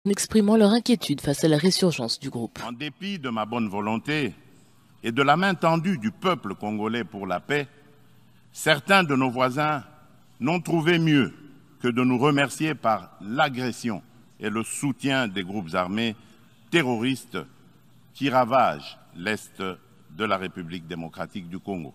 en exprimant leur inquiétude face à la résurgence du groupe. En dépit de ma bonne volonté et de la main tendue du peuple congolais pour la paix, certains de nos voisins n'ont trouvé mieux que de nous remercier par l'agression et le soutien des groupes armés terroristes qui ravagent l'Est de la République démocratique du Congo.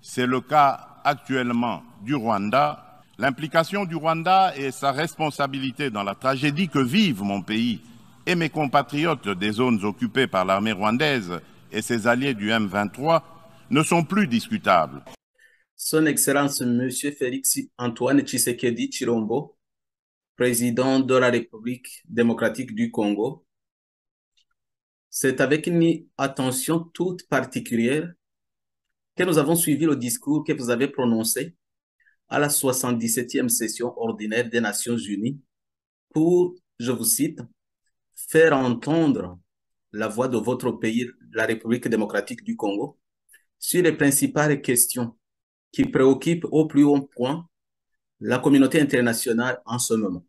C'est le cas actuellement du Rwanda. L'implication du Rwanda et sa responsabilité dans la tragédie que vivent mon pays et mes compatriotes des zones occupées par l'armée rwandaise et ses alliés du M23 ne sont plus discutables. Son Excellence Monsieur Félix Antoine Tshisekedi Chilombo, président de la République démocratique du Congo, c'est avec une attention toute particulière que nous avons suivi le discours que vous avez prononcé à la 77e session ordinaire des Nations Unies pour, je vous cite, faire entendre la voix de votre pays, la République démocratique du Congo, sur les principales questions qui préoccupent au plus haut point la communauté internationale en ce moment.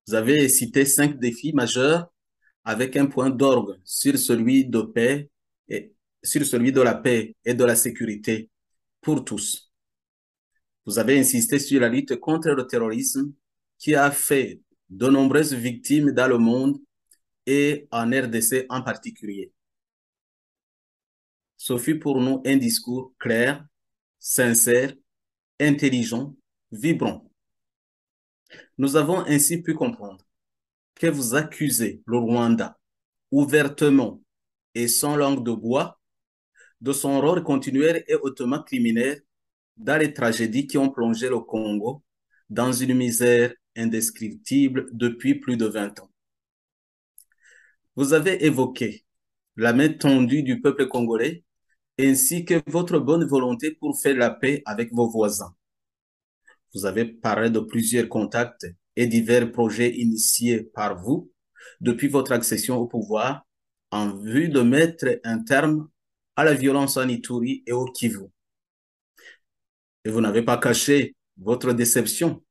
Vous avez cité 5 défis majeurs avec un point d'orgue sur celui de paix et sur celui de la paix et de la sécurité pour tous. Vous avez insisté sur la lutte contre le terrorisme qui a fait de nombreuses victimes dans le monde et en RDC en particulier. Ce fut pour nous un discours clair, sincère, intelligent, vibrant. Nous avons ainsi pu comprendre que vous accusez le Rwanda ouvertement et sans langue de bois de son rôle continuel et hautement criminel dans les tragédies qui ont plongé le Congo dans une misère indescriptible depuis plus de 20 ans. Vous avez évoqué la main tendue du peuple congolais ainsi que votre bonne volonté pour faire la paix avec vos voisins. Vous avez parlé de plusieurs contacts et divers projets initiés par vous depuis votre accession au pouvoir en vue de mettre un terme à la violence en Ituri et au Kivu. Et vous n'avez pas caché votre déception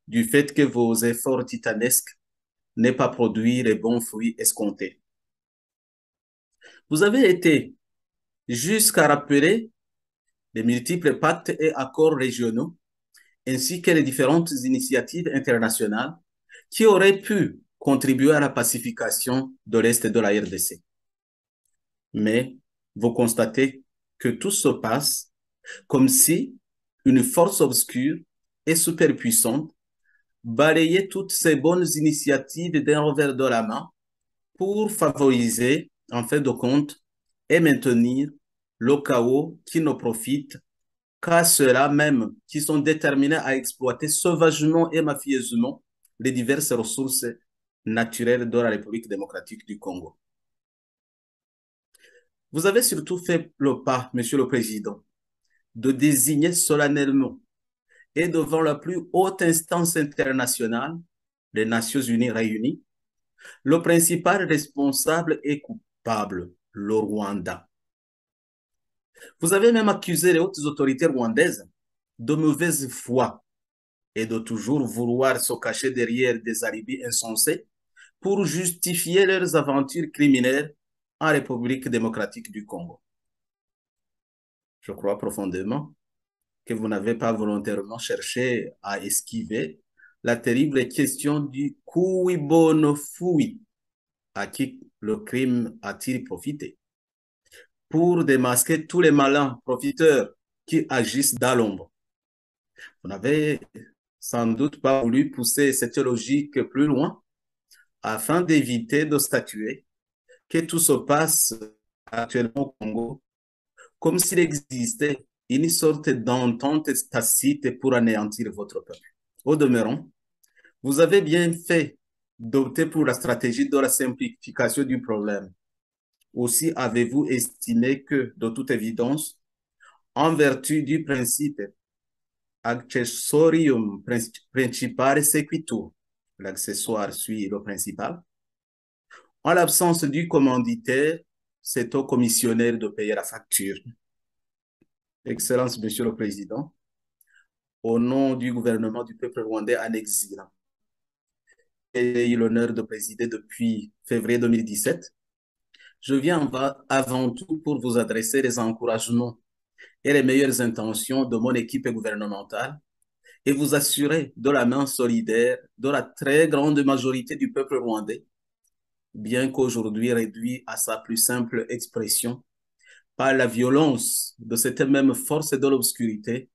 du fait que vos efforts titanesques n'aient pas produit les bons fruits escomptés. Vous avez été jusqu'à rappeler les multiples pactes et accords régionaux ainsi que les différentes initiatives internationales qui auraient pu contribuer à la pacification de l'Est de la RDC. Mais vous constatez que tout se passe comme si une force obscure et superpuissante balayait toutes ces bonnes initiatives d'un revers de la main pour favoriser, en fait de compte, et maintenir le chaos qui ne profite qu'à ceux-là même qui sont déterminés à exploiter sauvagement et mafieusement les diverses ressources naturelles de la République démocratique du Congo. Vous avez surtout fait le pas, Monsieur le Président, de désigner solennellement et devant la plus haute instance internationale, les Nations Unies réunies, le principal responsable et coupable, le Rwanda. Vous avez même accusé les hautes autorités rwandaises de mauvaise foi et de toujours vouloir se cacher derrière des alibis insensés pour justifier leurs aventures criminelles en République démocratique du Congo. Je crois profondément que vous n'avez pas volontairement cherché à esquiver la terrible question du cui bono fui, à qui le crime a-t-il profité, pour démasquer tous les malins profiteurs qui agissent dans l'ombre. Vous n'avez sans doute pas voulu pousser cette logique plus loin afin d'éviter de statuer que tout se passe actuellement au Congo comme s'il existait une sorte d'entente tacite pour anéantir votre peuple. Au demeurant, vous avez bien fait d'opter pour la stratégie de la simplification du problème. Aussi avez-vous estimé que, de toute évidence, en vertu du principe accessorium principale sequitur, l'accessoire suit le principal, en l'absence du commanditaire, c'est au commissionnaire de payer la facture. Excellence, Monsieur le Président, au nom du gouvernement du peuple rwandais en exil, eu l'honneur de présider depuis février 2017, je viens avant tout pour vous adresser les encouragements et les meilleures intentions de mon équipe gouvernementale et vous assurer de la main solidaire de la très grande majorité du peuple rwandais, bien qu'aujourd'hui réduit à sa plus simple expression par la violence de cette même force de l'obscurité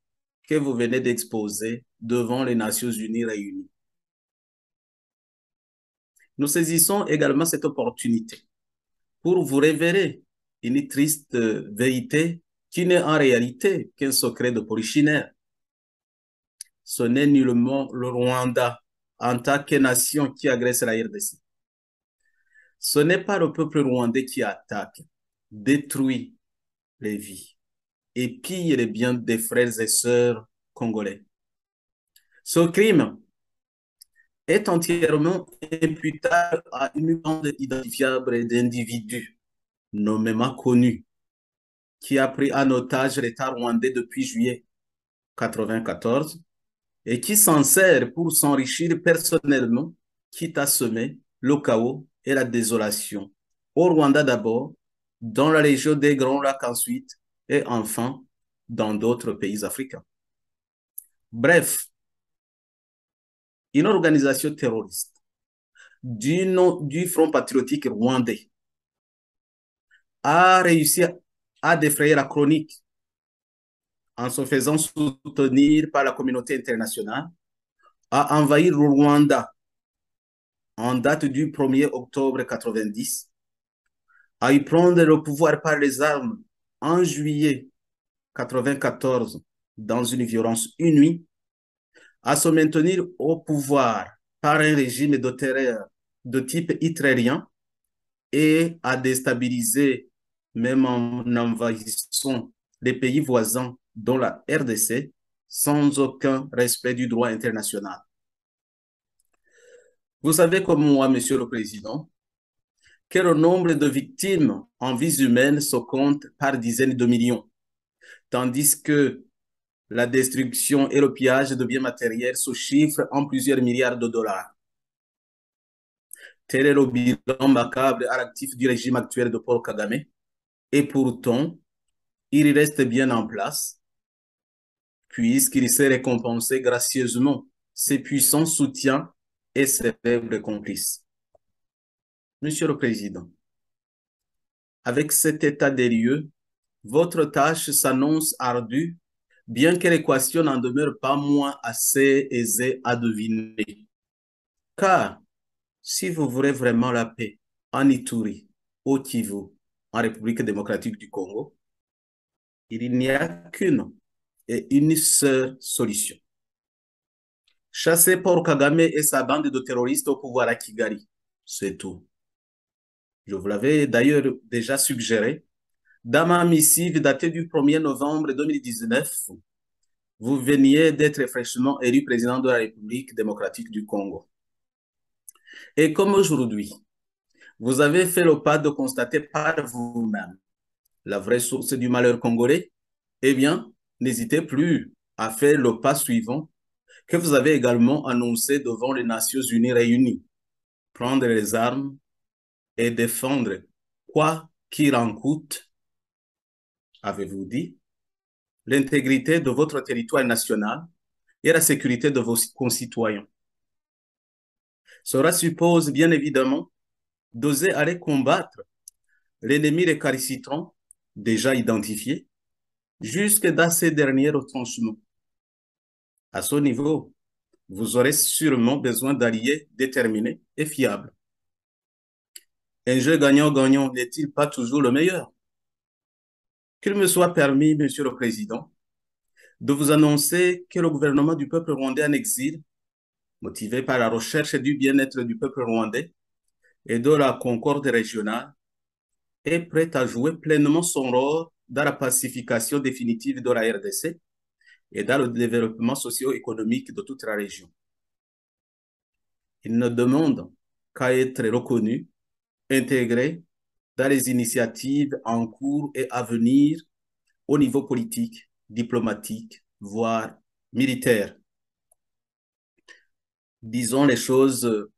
que vous venez d'exposer devant les Nations Unies réunies. Nous saisissons également cette opportunité pour vous révéler une triste vérité qui n'est en réalité qu'un secret de polichinelle. Ce n'est nullement le Rwanda en tant que nation qui agresse la RDC. Ce n'est pas le peuple rwandais qui attaque, détruit les vies et pille les biens des frères et sœurs congolais. Ce crime est entièrement imputable à une bande identifiable d'individus nommément connus qui a pris en otage l'État rwandais depuis juillet 1994 et qui s'en sert pour s'enrichir personnellement, quitte à semer le chaos et la désolation. Au Rwanda d'abord, dans la région des Grands Lacs ensuite, et enfin dans d'autres pays africains. Bref, une organisation terroriste du Front patriotique rwandais a réussi à défrayer la chronique en se faisant soutenir par la communauté internationale, a envahi le Rwanda en date du 1er octobre 1990, a y prendre le pouvoir par les armes en juillet 1994 dans une violence inouïe, à se maintenir au pouvoir par un régime de terreur de type hitlérien et à déstabiliser, même en envahissant les pays voisins, dont la RDC, sans aucun respect du droit international. Vous savez comme moi, Monsieur le Président, que le nombre de victimes en vies humaines se compte par dizaines de millions, tandis que la destruction et le pillage de biens matériels se chiffrent en plusieurs milliards de dollars. Tel est le bilan macabre à l'actif du régime actuel de Paul Kagame, et pourtant, il reste bien en place, puisqu'il s'est récompensé gracieusement ses puissants soutiens et ses faibles complices. Monsieur le Président, avec cet état des lieux, votre tâche s'annonce ardue, bien que l'équation n'en demeure pas moins assez aisée à deviner. Car si vous voulez vraiment la paix en Ituri, au Kivu, en République démocratique du Congo, il n'y a qu'une et une seule solution. Chasser Paul Kagame et sa bande de terroristes au pouvoir à Kigali, c'est tout. Je vous l'avais d'ailleurs déjà suggéré. Dans ma missive datée du 1er novembre 2019, vous veniez d'être fraîchement élu président de la République démocratique du Congo. Et comme aujourd'hui, vous avez fait le pas de constater par vous-même la vraie source du malheur congolais, eh bien, n'hésitez plus à faire le pas suivant que vous avez également annoncé devant les Nations Unies réunies. Prendre les armes et défendre, quoi qu'il en coûte, avez-vous dit, l'intégrité de votre territoire national et la sécurité de vos concitoyens. Cela suppose bien évidemment d'oser aller combattre l'ennemi récalcitrant déjà identifié jusque dans ces derniers retranchements. À ce niveau, vous aurez sûrement besoin d'alliés déterminés et fiables. Un jeu gagnant-gagnant n'est-il pas toujours le meilleur? Qu'il me soit permis, Monsieur le Président, de vous annoncer que le gouvernement du peuple rwandais en exil, motivé par la recherche du bien-être du peuple rwandais et de la concorde régionale, est prêt à jouer pleinement son rôle dans la pacification définitive de la RDC et dans le développement socio-économique de toute la région. Il ne demande qu'à être reconnu, intégré dans les initiatives en cours et à venir au niveau politique, diplomatique, voire militaire. Disons les choses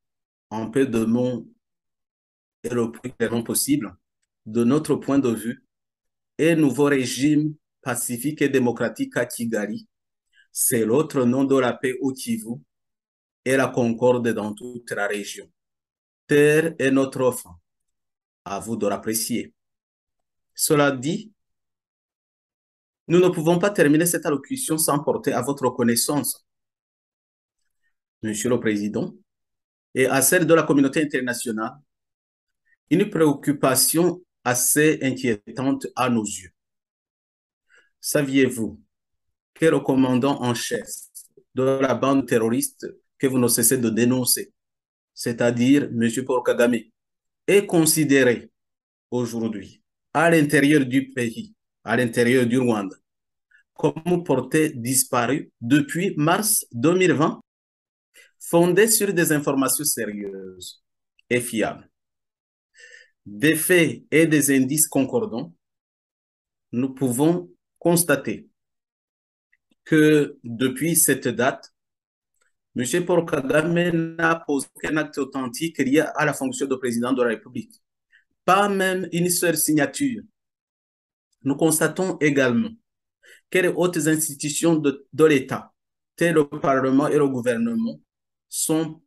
en peu de mots et le plus clairement possible, de notre point de vue, un nouveau régime pacifique et démocratique à Kigali, c'est l'autre nom de la paix au Kivu et la concorde dans toute la région. Terre est notre offre. À vous de l'apprécier. Cela dit, nous ne pouvons pas terminer cette allocution sans porter à votre connaissance, Monsieur le Président, et à celle de la communauté internationale, une préoccupation assez inquiétante à nos yeux. Saviez-vous que le commandant en chef de la bande terroriste que vous ne cessez de dénoncer, c'est-à-dire M. Paul Kagame, est considéré aujourd'hui à l'intérieur du pays, à l'intérieur du Rwanda, comme porté disparu depuis mars 2020, fondé sur des informations sérieuses et fiables, des faits et des indices concordants, nous pouvons constater que depuis cette date, M. Paul Kagame n'a posé aucun acte authentique lié à la fonction de président de la République, pas même une seule signature. Nous constatons également que les hautes institutions de l'État, telles le Parlement et le gouvernement, sont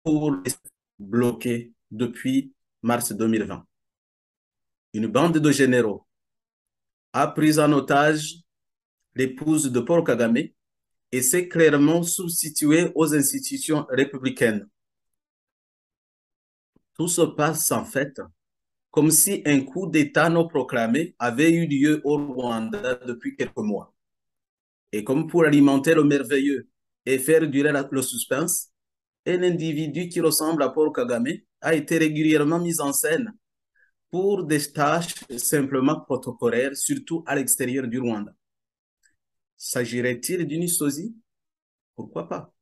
pour bloquées depuis mars 2020. Une bande de généraux a pris en otage l'épouse de Paul Kagame et s'est clairement substituée aux institutions républicaines. Tout se passe en fait comme si un coup d'État non proclamé avait eu lieu au Rwanda depuis quelques mois. Et comme pour alimenter le merveilleux et faire durer le suspense, un individu qui ressemble à Paul Kagame a été régulièrement mis en scène pour des tâches simplement protocolaires, surtout à l'extérieur du Rwanda. S'agirait-il d'une sosie? Pourquoi pas?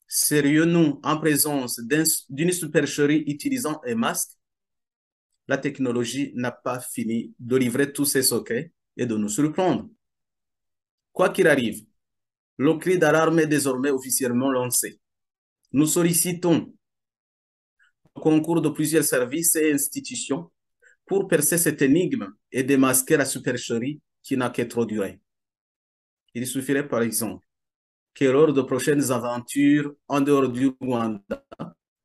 Serions-nous en présence d'une supercherie utilisant un masque? La technologie n'a pas fini de livrer tous ses secrets et de nous surprendre. Quoi qu'il arrive, le cri d'alarme est désormais officiellement lancé. Nous sollicitons le concours de plusieurs services et institutions pour percer cette énigme et démasquer la supercherie qui n'a que trop duré. Il suffirait par exemple que lors de prochaines aventures en dehors du Rwanda,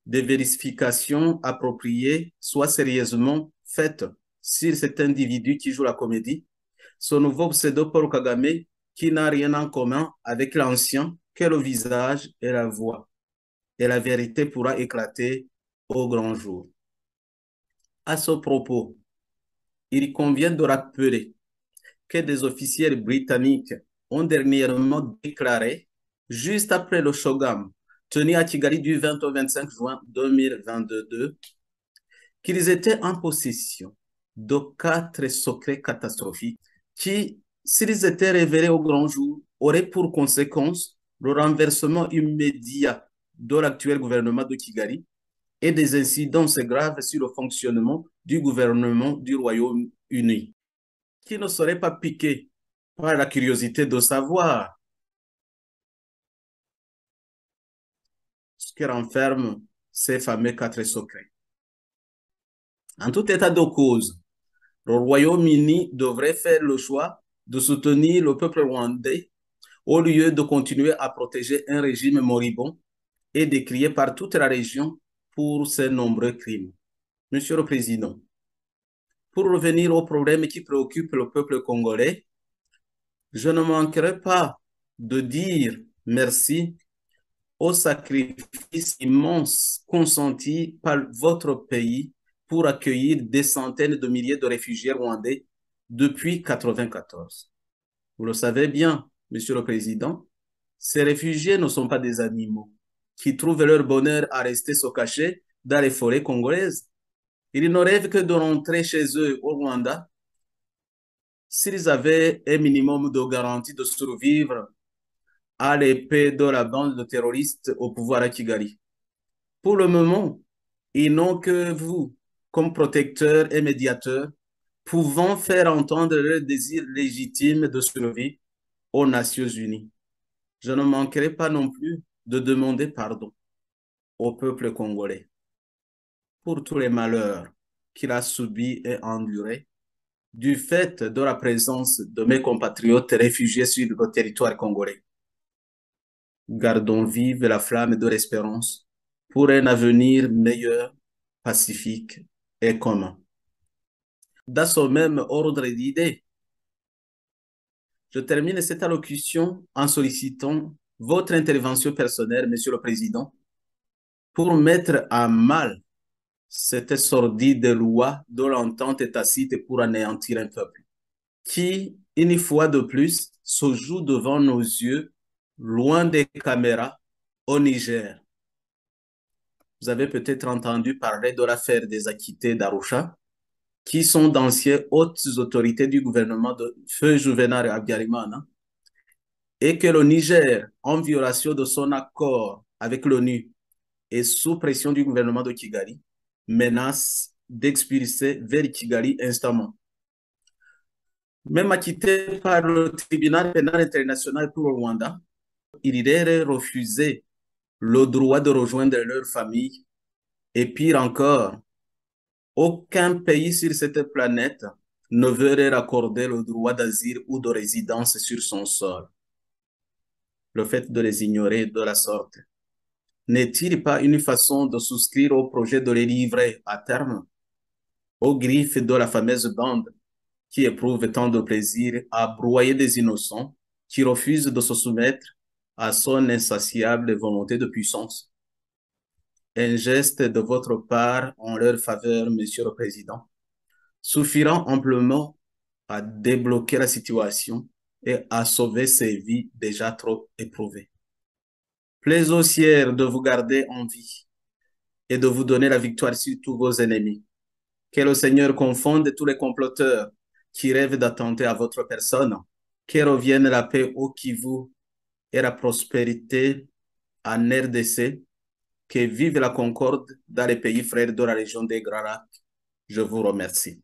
des vérifications appropriées soient sérieusement faites sur cet individu qui joue la comédie, son nouveau pseudo Paul Kagame, qui n'a rien en commun avec l'ancien que le visage et la voix. Et la vérité pourra éclater au grand jour. À ce propos, il convient de rappeler que des officiels britanniques ont dernièrement déclaré, juste après le Shogam tenu à Kigali du 20 au 25 juin 2022, qu'ils étaient en possession de 4 secrets catastrophiques qui, s'ils étaient révélés au grand jour, auraient pour conséquence le renversement immédiat de l'actuel gouvernement de Kigali et des incidences graves sur le fonctionnement du gouvernement du Royaume-Uni, qui ne serait pas piqué par la curiosité de savoir ce que renferment ces fameux 4 secrets. En tout état de cause, le Royaume-Uni devrait faire le choix de soutenir le peuple rwandais au lieu de continuer à protéger un régime moribond et décrié par toute la région pour ses nombreux crimes. Monsieur le Président, pour revenir aux problèmes qui préoccupent le peuple congolais, je ne manquerai pas de dire merci au sacrifice immense consenti par votre pays pour accueillir des centaines de milliers de réfugiés rwandais depuis 1994. Vous le savez bien, Monsieur le Président, ces réfugiés ne sont pas des animaux qui trouvent leur bonheur à rester se cacher dans les forêts congolaises. Ils ne rêvent que de rentrer chez eux au Rwanda s'ils avaient un minimum de garantie de survivre à l'épée de la bande de terroristes au pouvoir à Kigali. Pour le moment, ils n'ont que vous comme protecteur et médiateur, pouvant faire entendre leur désir légitime de survie aux Nations Unies. Je ne manquerai pas non plus de demander pardon au peuple congolais pour tous les malheurs qu'il a subis et endurés du fait de la présence de mes compatriotes réfugiés sur le territoire congolais. Gardons vive la flamme de l'espérance pour un avenir meilleur, pacifique et commun. Dans ce même ordre d'idées, je termine cette allocution en sollicitant votre intervention personnelle, Monsieur le Président, pour mettre à mal cette sordide loi de l'entente tacite pour anéantir un peuple, qui, une fois de plus, se joue devant nos yeux, loin des caméras, au Niger. Vous avez peut-être entendu parler de l'affaire des acquittés d'Arusha, qui sont d'anciennes hautes autorités du gouvernement de Feu Juvenal Habyarimana, et que le Niger, en violation de son accord avec l'ONU et sous pression du gouvernement de Kigali, menace d'expulser vers Kigali instamment. Même acquitté par le tribunal pénal international pour le Rwanda, il irait refuser le droit de rejoindre leur famille. Et pire encore, aucun pays sur cette planète ne veut leur accorder le droit d'asile ou de résidence sur son sol. Le fait de les ignorer de la sorte n'est-il pas une façon de souscrire au projet de les livrer à terme aux griffes de la fameuse bande qui éprouve tant de plaisir à broyer des innocents qui refusent de se soumettre à son insatiable volonté de puissance? Un geste de votre part en leur faveur, Monsieur le Président, suffira amplement à débloquer la situation et à sauver ces vies déjà trop éprouvées. Plaisirs de vous garder en vie et de vous donner la victoire sur tous vos ennemis. Que le Seigneur confonde tous les comploteurs qui rêvent d'attenter à votre personne. Que revienne la paix au Kivu et la prospérité en RDC. Que vive la concorde dans les pays frères de la région des Grands Lacs. Je vous remercie.